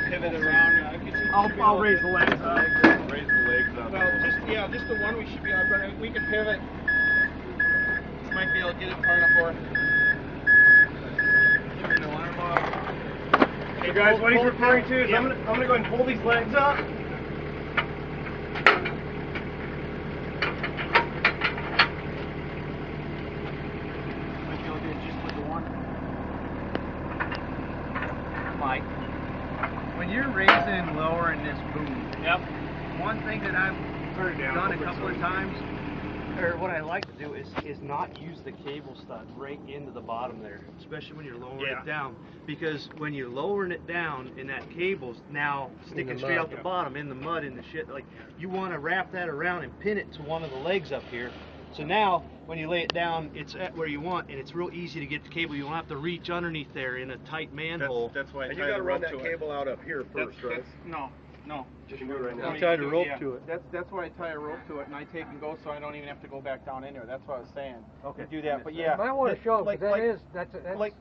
pivot around. I'll raise the legs up. Raise the legs up. Well, just the one we should be on. But we can pivot. Might be able to get it far enough for. Give it an alarm off. Hey guys, what he's referring to is I'm gonna go ahead and pull these legs up. Might be able to do it just with the one. Mike, when you're raising lower in this boom, one thing that I've done a couple of times, or what I like to do is not use the cable studs right into the bottom there, especially when you're lowering it down, because when you're lowering it down and that cable's now sticking straight out the bottom in the mud in the shit, like you want to wrap that around and pin it to one of the legs up here. So now when you lay it down, it's at where you want, and it's real easy to get the cable. You won't have to reach underneath there in a tight manhole. That's why. And you got to run that cable out up here first, right? No. Just do it right now. You tied a rope to it. That's why I tie a rope to it, and I take and go, so I don't even have to go back down in there. That's what I was saying. Okay. Do that, but yeah. You might want to show, like that's like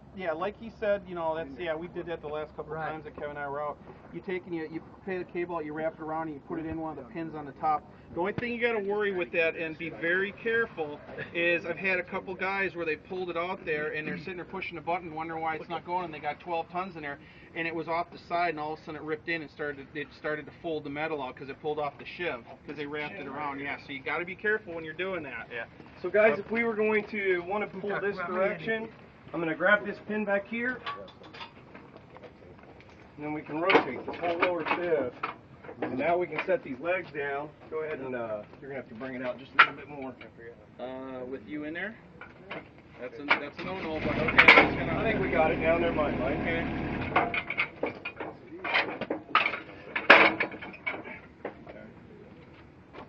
he said, you know, we did that the last couple of times that Kevin and I were out. You take and you pay the cable out, you wrap it around, and you put it in one of the pins on the top. The only thing you got to worry with that and be very careful is I've had a couple guys where they pulled it out there and they're sitting there pushing the button, wondering why it's not going, and they got 12 tons in there, and it was off the side, and all of a sudden it ripped in and started to fold the metal out because it pulled off the shiv because they wrapped it around. Yeah, so you got to be careful when you're doing that. Yeah. So guys, if we were going to want to pull this direction, I'm going to grab this pin back here, and then we can rotate the whole lower sieve. And now we can set these legs down. Go ahead and you're gonna have to bring it out just a little bit more. With you in there? That's a no-no, but okay. I think we got it now. Never mind, Mike. Okay.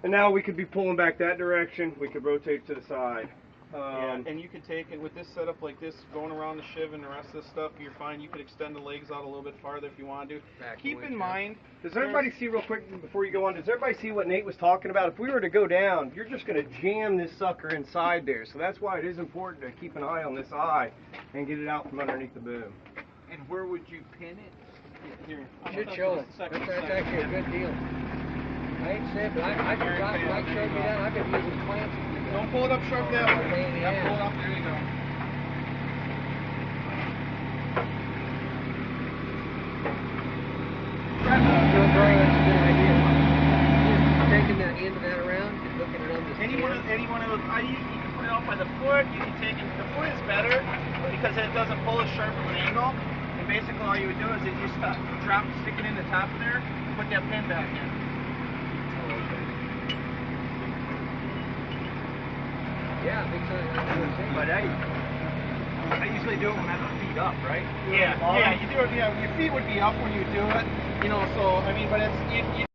And now we could be pulling back that direction. We could rotate to the side. And you can take it with this setup like this, going around the shiv and the rest of this stuff, you're fine. You could extend the legs out a little bit farther if you want to. Keep in mind, does everybody see real quick before you go on, does everybody see what Nate was talking about? If we were to go down, you're just going to jam this sucker inside there. So that's why it is important to keep an eye on this eye and get it out from underneath the boom. And where would you pin it? Here. Should show it. That's actually a good deal. I ain't said, but I could drop it, like showed me that, I could use it clamps. Don't pull it up sharp that way. Yeah, pull it up, there you go. That's a good idea. Taking that end of that around and looking at it on the Any one of those, you can put it out by the foot, you can take it, the foot is better because it doesn't pull as sharp of an angle. And basically all you would do is you stick it in the top of there, put that pin back in. Yeah, I think so. But I usually do it when I have the feet up, right? Yeah, you do it. Yeah, your feet would be up when you do it. You know, so I mean, but it's you